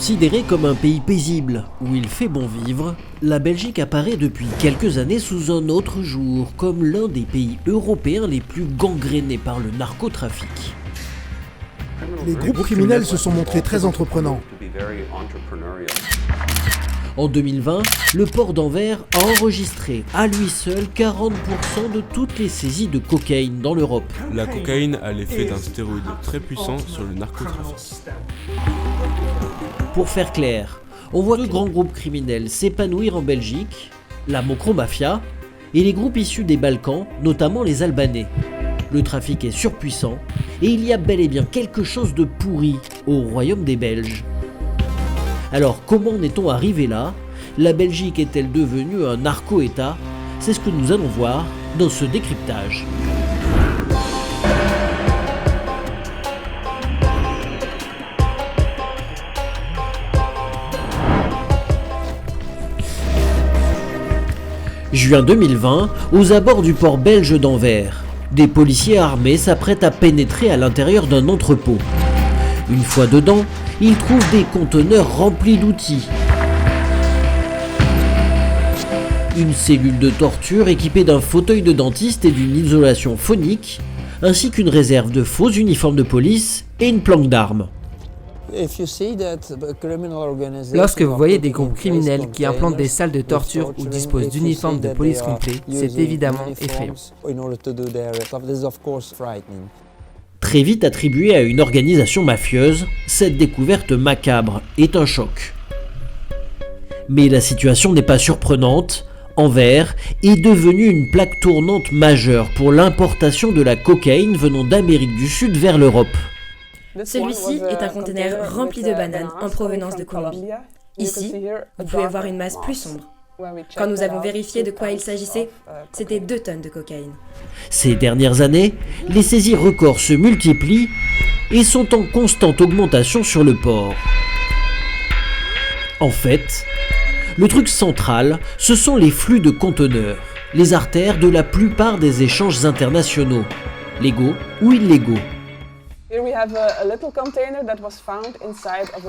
Considérée comme un pays paisible où il fait bon vivre, la Belgique apparaît depuis quelques années sous un autre jour comme l'un des pays européens les plus gangrénés par le narcotrafic. Les groupes criminels se sont montrés très entreprenants. En 2020, le port d'Anvers a enregistré à lui seul 40% de toutes les saisies de cocaïne dans l'Europe. La cocaïne a l'effet d'un stéroïde très puissant sur le narcotrafic. Pour faire clair, on voit deux grands groupes criminels s'épanouir en Belgique, la Mocro-Mafia et les groupes issus des Balkans, notamment les Albanais. Le trafic est surpuissant et il y a bel et bien quelque chose de pourri au royaume des Belges. Alors comment en est-on arrivé là? La Belgique est-elle devenue un narco-État? C'est ce que nous allons voir dans ce décryptage. Juin 2020, aux abords du port belge d'Anvers, des policiers armés s'apprêtent à pénétrer à l'intérieur d'un entrepôt. Une fois dedans, ils trouvent des conteneurs remplis d'outils. Une cellule de torture équipée d'un fauteuil de dentiste et d'une isolation phonique, ainsi qu'une réserve de faux uniformes de police et une planque d'armes. Lorsque vous voyez des groupes criminels qui implantent des salles de torture ou disposent d'uniformes de police complets, c'est évidemment effrayant. Très vite attribuée à une organisation mafieuse, cette découverte macabre est un choc. Mais la situation n'est pas surprenante. Anvers est devenue une plaque tournante majeure pour l'importation de la cocaïne venant d'Amérique du Sud vers l'Europe. Celui-ci est un conteneur rempli de bananes en provenance de Colombie. Ici, vous pouvez voir une masse plus sombre. Quand nous avons vérifié de quoi il s'agissait, c'était 2 tonnes de cocaïne. Ces dernières années, les saisies records se multiplient et sont en constante augmentation sur le port. En fait, le truc central, ce sont les flux de conteneurs, les artères de la plupart des échanges internationaux, légaux ou illégaux.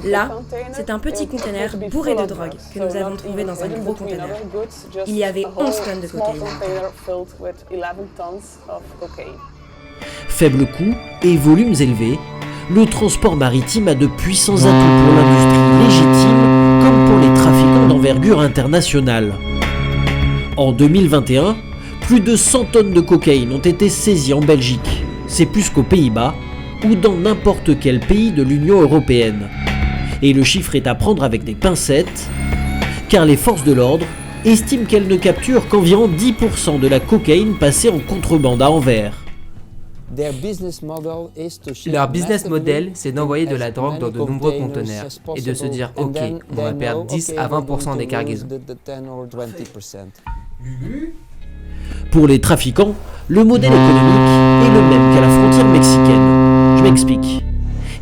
Là, c'est un petit conteneur bourré de drogue que nous avons trouvé dans un gros conteneur. Il y avait 11 tonnes de cocaïne. Faible coût et volumes élevés, le transport maritime a de puissants atouts pour l'industrie légitime comme pour les trafiquants d'envergure internationale. En 2021, plus de 100 tonnes de cocaïne ont été saisies en Belgique. C'est plus qu'aux Pays-Bas ou dans n'importe quel pays de l'Union européenne. Et le chiffre est à prendre avec des pincettes, car les forces de l'ordre estiment qu'elles ne capturent qu'environ 10% de la cocaïne passée en contrebande à Anvers. Leur business model, c'est d'envoyer de la drogue dans de nombreux conteneurs et de se dire « Ok, on va perdre 10 à 20% des cargaisons ». Pour les trafiquants, le modèle économique est le même qu'à la frontière mexicaine. Je m'explique.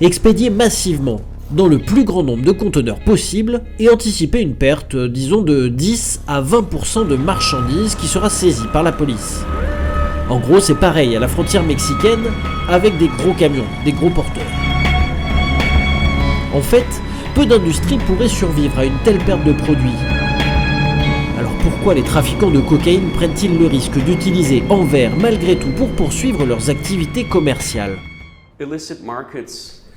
Expédier massivement dans le plus grand nombre de conteneurs possible et anticiper une perte, disons, de 10 à 20% de marchandises qui sera saisie par la police. En gros, c'est pareil à la frontière mexicaine avec des gros camions, des gros porteurs. En fait, peu d'industries pourraient survivre à une telle perte de produits. Alors pourquoi les trafiquants de cocaïne prennent-ils le risque d'utiliser Anvers malgré tout pour poursuivre leurs activités commerciales ?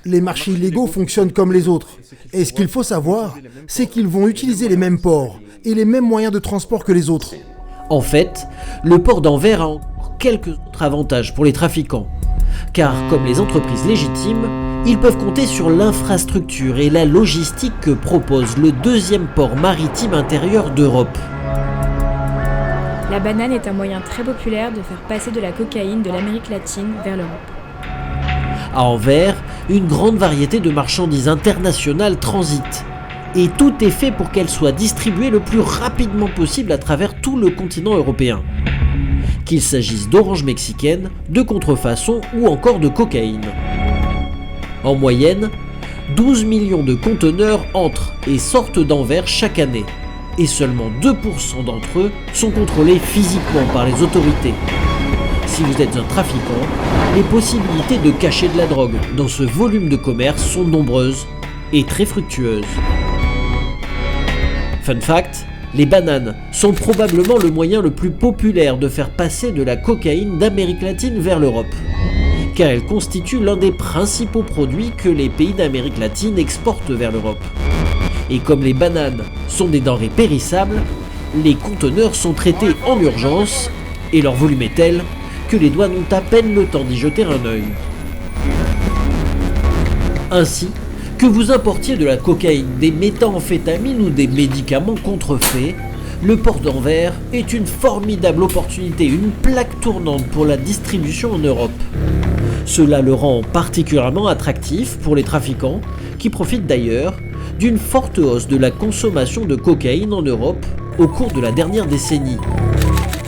Les marchés illégaux fonctionnent comme les autres. Et ce qu'il faut savoir, c'est qu'ils vont utiliser les mêmes ports et les mêmes moyens de transport que les autres. En fait, le port d'Anvers a encore quelques autres avantages pour les trafiquants. Car comme les entreprises légitimes, ils peuvent compter sur l'infrastructure et la logistique que propose le deuxième port maritime intérieur d'Europe. La banane est un moyen très populaire de faire passer de la cocaïne de l'Amérique latine vers l'Europe. À Anvers, une grande variété de marchandises internationales transitent. Et tout est fait pour qu'elles soient distribuées le plus rapidement possible à travers tout le continent européen. Qu'il s'agisse d'oranges mexicaines, de contrefaçons ou encore de cocaïne. En moyenne, 12 millions de conteneurs entrent et sortent d'Anvers chaque année. Et seulement 2% d'entre eux sont contrôlés physiquement par les autorités. Si vous êtes un trafiquant, les possibilités de cacher de la drogue dans ce volume de commerce sont nombreuses et très fructueuse. Fun fact, les bananes sont probablement le moyen le plus populaire de faire passer de la cocaïne d'Amérique latine vers l'Europe, car elles constituent l'un des principaux produits que les pays d'Amérique latine exportent vers l'Europe. Et comme les bananes sont des denrées périssables, les conteneurs sont traités en urgence et leur volume est tel que les douanes ont à peine le temps d'y jeter un œil. Ainsi, que vous importiez de la cocaïne, des méthamphétamines ou des médicaments contrefaits, le port d'Anvers est une formidable opportunité, une plaque tournante pour la distribution en Europe. Cela le rend particulièrement attractif pour les trafiquants, qui profitent d'ailleurs d'une forte hausse de la consommation de cocaïne en Europe au cours de la dernière décennie.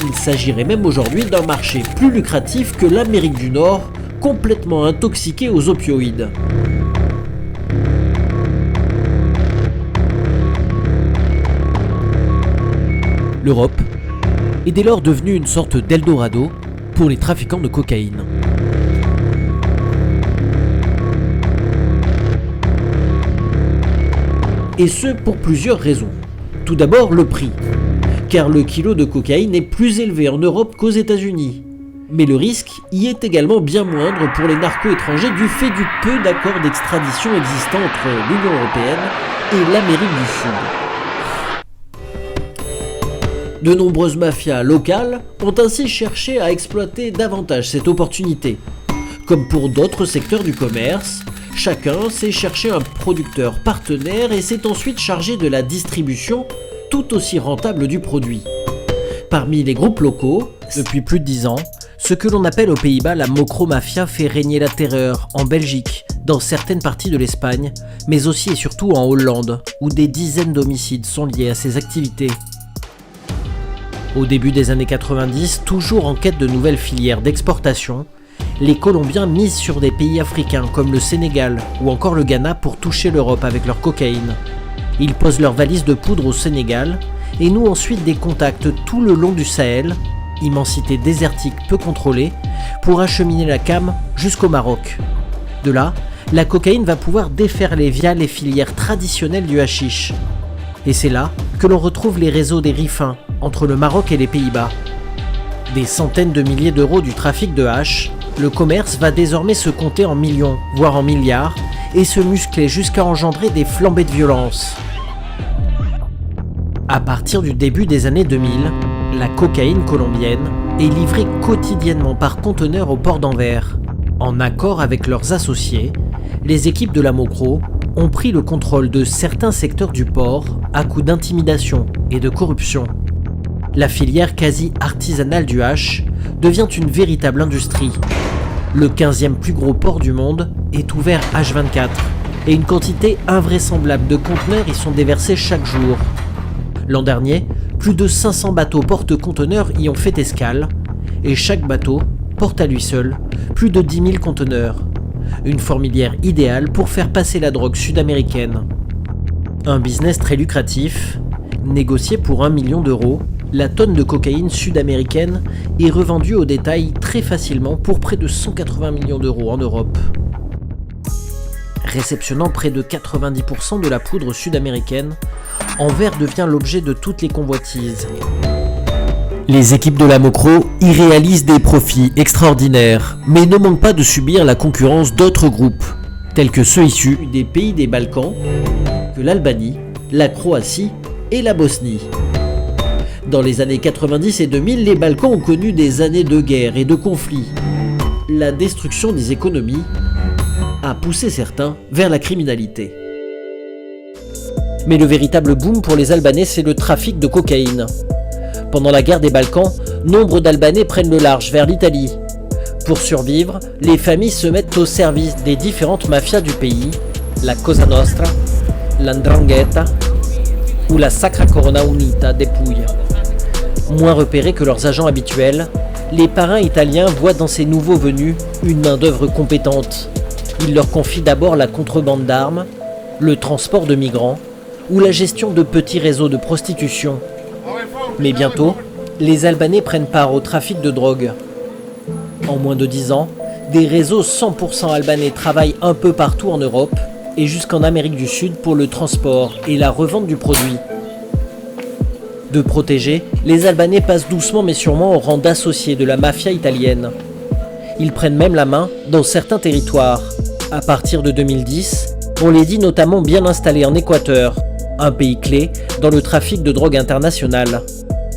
Il s'agirait même aujourd'hui d'un marché plus lucratif que l'Amérique du Nord, complètement intoxiquée aux opioïdes. L'Europe est dès lors devenue une sorte d'Eldorado pour les trafiquants de cocaïne. Et ce pour plusieurs raisons. Tout d'abord le prix, car le kilo de cocaïne est plus élevé en Europe qu'aux États-Unis. Mais le risque y est également bien moindre pour les narcos étrangers du fait du peu d'accords d'extradition existants entre l'Union européenne et l'Amérique du Sud. De nombreuses mafias locales ont ainsi cherché à exploiter davantage cette opportunité. Comme pour d'autres secteurs du commerce, chacun s'est cherché un producteur partenaire et s'est ensuite chargé de la distribution tout aussi rentable du produit. Parmi les groupes locaux, depuis plus de 10 ans, ce que l'on appelle aux Pays-Bas la Mocro-Mafia fait régner la terreur en Belgique, dans certaines parties de l'Espagne, mais aussi et surtout en Hollande, où des dizaines d'homicides sont liés à ces activités. Au début des années 90, toujours en quête de nouvelles filières d'exportation, les Colombiens misent sur des pays africains comme le Sénégal ou encore le Ghana pour toucher l'Europe avec leur cocaïne. Ils posent leurs valises de poudre au Sénégal et nouent ensuite des contacts tout le long du Sahel, immensité désertique peu contrôlée, pour acheminer la cam jusqu'au Maroc. De là, la cocaïne va pouvoir déferler via les filières traditionnelles du hashish. Et c'est là que l'on retrouve les réseaux des riffins entre le Maroc et les Pays-Bas. Des centaines de milliers d'euros du trafic de hash, le commerce va désormais se compter en millions, voire en milliards, et se muscler jusqu'à engendrer des flambées de violence. À partir du début des années 2000, la cocaïne colombienne est livrée quotidiennement par conteneurs au port d'Anvers. En accord avec leurs associés, les équipes de la Mocro ont pris le contrôle de certains secteurs du port à coups d'intimidation et de corruption. La filière quasi artisanale du hash devient une véritable industrie. Le 15e plus gros port du monde est ouvert H24 et une quantité invraisemblable de conteneurs y sont déversés chaque jour. L'an dernier, plus de 500 bateaux porte-conteneurs y ont fait escale et chaque bateau porte à lui seul plus de 10 000 conteneurs. Une fourmilière idéale pour faire passer la drogue sud-américaine. Un business très lucratif, négocié pour 1 million d'euros, la tonne de cocaïne sud-américaine est revendue au détail très facilement pour près de 180 millions d'euros en Europe. Réceptionnant près de 90% de la poudre sud-américaine, Anvers devient l'objet de toutes les convoitises. Les équipes de la Mocro y réalisent des profits extraordinaires, mais ne manquent pas de subir la concurrence d'autres groupes, tels que ceux issus des pays des Balkans, que l'Albanie, la Croatie et la Bosnie. Dans les années 90 et 2000, les Balkans ont connu des années de guerre et de conflits. La destruction des économies a poussé certains vers la criminalité. Mais le véritable boom pour les Albanais, c'est le trafic de cocaïne. Pendant la guerre des Balkans, nombre d'Albanais prennent le large vers l'Italie. Pour survivre, les familles se mettent au service des différentes mafias du pays, la Cosa Nostra, l'Ndrangheta ou la Sacra Corona Unita des Pouilles. Moins repérés que leurs agents habituels, les parrains italiens voient dans ces nouveaux venus une main-d'œuvre compétente. Ils leur confient d'abord la contrebande d'armes, le transport de migrants ou la gestion de petits réseaux de prostitution. Mais bientôt, les Albanais prennent part au trafic de drogue. En moins de 10 ans, des réseaux 100% albanais travaillent un peu partout en Europe et jusqu'en Amérique du Sud pour le transport et la revente du produit. De protégés, les Albanais passent doucement mais sûrement au rang d'associés de la mafia italienne. Ils prennent même la main dans certains territoires. À partir de 2010, on les dit notamment bien installés en Équateur, un pays clé dans le trafic de drogue internationale.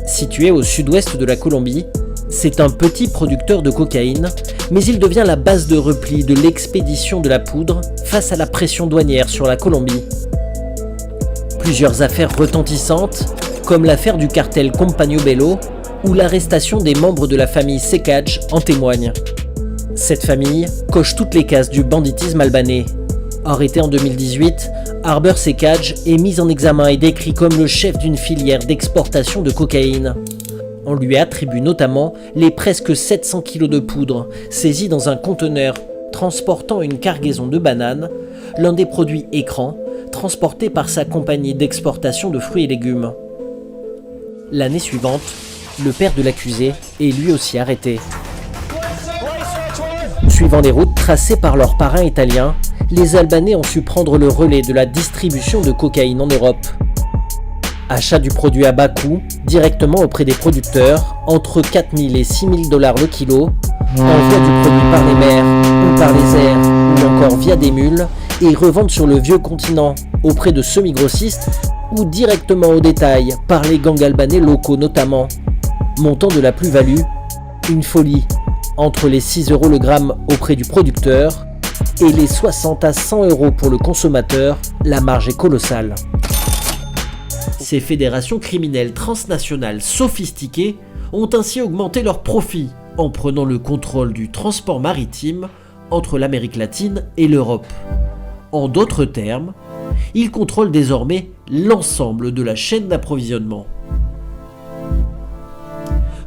Situé au sud-ouest de la Colombie, c'est un petit producteur de cocaïne, mais il devient la base de repli de l'expédition de la poudre face à la pression douanière sur la Colombie. Plusieurs affaires retentissantes, comme l'affaire du cartel Compagno Bello ou l'arrestation des membres de la famille Sekaj en témoignent. Cette famille coche toutes les cases du banditisme albanais. Arrêté en 2018, Arber Sekaj est mis en examen et décrit comme le chef d'une filière d'exportation de cocaïne. On lui attribue notamment les presque 700 kilos de poudre saisis dans un conteneur transportant une cargaison de bananes, l'un des produits écrans, transportés par sa compagnie d'exportation de fruits et légumes. L'année suivante, le père de l'accusé est lui aussi arrêté. Suivant les routes tracées par leurs parrains italiens, les Albanais ont su prendre le relais de la distribution de cocaïne en Europe. Achat du produit à bas coût, directement auprès des producteurs, entre 4 000 et 6 000 $ le kilo, envoi du produit par les mers, ou par les airs, ou encore via des mules, et revente sur le vieux continent, auprès de semi-grossistes, ou directement au détail, par les gangs albanais locaux notamment. Montant de la plus-value, une folie, entre les 6 € le gramme auprès du producteur, et les 60 à 100 € pour le consommateur, la marge est colossale. Ces fédérations criminelles transnationales sophistiquées ont ainsi augmenté leurs profits en prenant le contrôle du transport maritime entre l'Amérique latine et l'Europe. En d'autres termes, ils contrôlent désormais l'ensemble de la chaîne d'approvisionnement.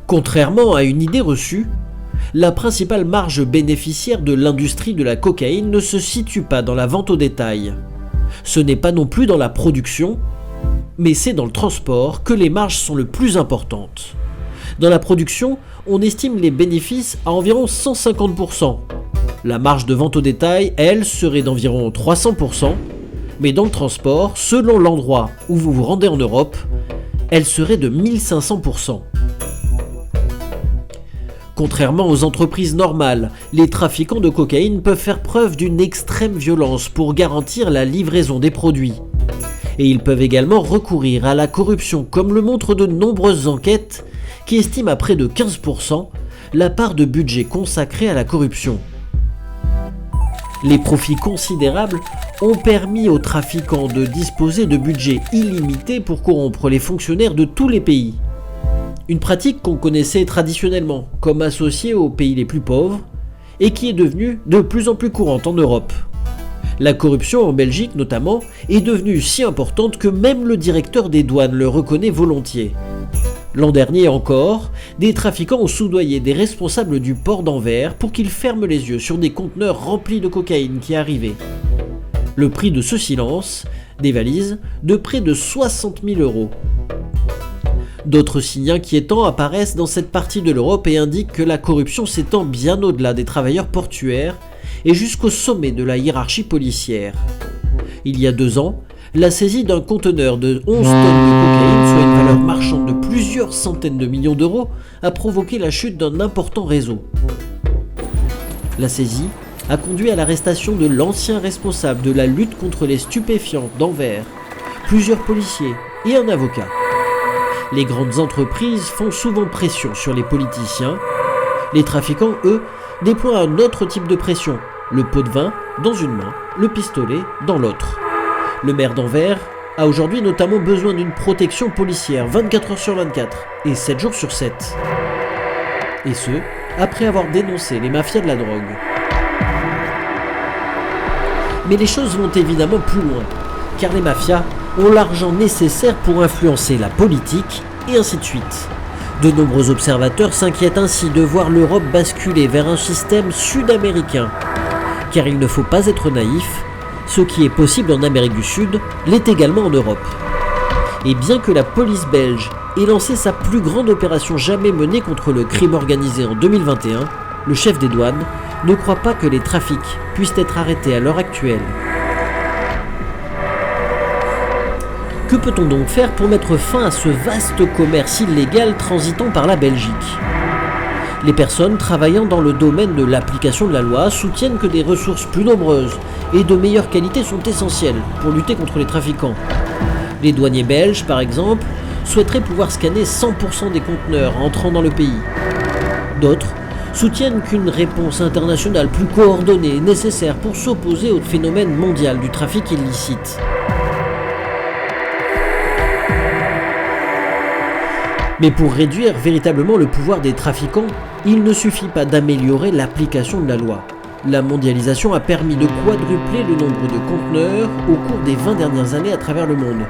Contrairement à une idée reçue, la principale marge bénéficiaire de l'industrie de la cocaïne ne se situe pas dans la vente au détail. Ce n'est pas non plus dans la production, mais c'est dans le transport que les marges sont le plus importantes. Dans la production, on estime les bénéfices à environ 150%. La marge de vente au détail, elle, serait d'environ 300%, mais dans le transport, selon l'endroit où vous vous rendez en Europe, elle serait de 1500%. Contrairement aux entreprises normales, les trafiquants de cocaïne peuvent faire preuve d'une extrême violence pour garantir la livraison des produits. Et ils peuvent également recourir à la corruption, comme le montrent de nombreuses enquêtes qui estiment à près de 15% la part de budget consacrée à la corruption. Les profits considérables ont permis aux trafiquants de disposer de budgets illimités pour corrompre les fonctionnaires de tous les pays. Une pratique qu'on connaissait traditionnellement comme associée aux pays les plus pauvres et qui est devenue de plus en plus courante en Europe. La corruption en Belgique notamment est devenue si importante que même le directeur des douanes le reconnaît volontiers. L'an dernier encore, des trafiquants ont soudoyé des responsables du port d'Anvers pour qu'ils ferment les yeux sur des conteneurs remplis de cocaïne qui arrivaient. Le prix de ce silence, des valises, de près de 60 000 €. D'autres signes inquiétants apparaissent dans cette partie de l'Europe et indiquent que la corruption s'étend bien au-delà des travailleurs portuaires et jusqu'au sommet de la hiérarchie policière. Il y a 2 ans, la saisie d'un conteneur de 11 tonnes de cocaïne, soit une valeur marchande de plusieurs centaines de millions d'euros, a provoqué la chute d'un important réseau. La saisie a conduit à l'arrestation de l'ancien responsable de la lutte contre les stupéfiants d'Anvers, plusieurs policiers et un avocat. Les grandes entreprises font souvent pression sur les politiciens. Les trafiquants, eux, déploient un autre type de pression, le pot de vin dans une main, le pistolet dans l'autre. Le maire d'Anvers a aujourd'hui notamment besoin d'une protection policière 24 heures sur 24 et 7 jours sur 7. Et ce, après avoir dénoncé les mafias de la drogue. Mais les choses vont évidemment plus loin, car les mafias ont l'argent nécessaire pour influencer la politique, et ainsi de suite. De nombreux observateurs s'inquiètent ainsi de voir l'Europe basculer vers un système sud-américain. Car il ne faut pas être naïf, ce qui est possible en Amérique du Sud l'est également en Europe. Et bien que la police belge ait lancé sa plus grande opération jamais menée contre le crime organisé en 2021, le chef des douanes ne croit pas que les trafics puissent être arrêtés à l'heure actuelle. Que peut-on donc faire pour mettre fin à ce vaste commerce illégal transitant par la Belgique ? Les personnes travaillant dans le domaine de l'application de la loi soutiennent que des ressources plus nombreuses et de meilleure qualité sont essentielles pour lutter contre les trafiquants. Les douaniers belges, par exemple, souhaiteraient pouvoir scanner 100% des conteneurs entrant dans le pays. D'autres soutiennent qu'une réponse internationale plus coordonnée est nécessaire pour s'opposer au phénomène mondial du trafic illicite. Mais pour réduire véritablement le pouvoir des trafiquants, il ne suffit pas d'améliorer l'application de la loi. La mondialisation a permis de quadrupler le nombre de conteneurs au cours des 20 dernières années à travers le monde.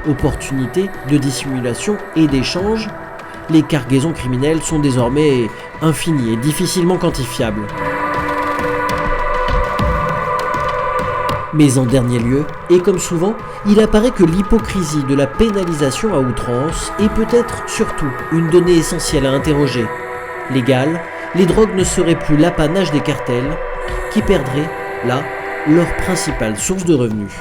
Opportunités de dissimulation et d'échange, les cargaisons criminelles sont désormais infinies et difficilement quantifiables. Mais en dernier lieu, et comme souvent, il apparaît que l'hypocrisie de la pénalisation à outrance est peut-être surtout une donnée essentielle à interroger. Légales, les drogues ne seraient plus l'apanage des cartels, qui perdraient, là, leur principale source de revenus.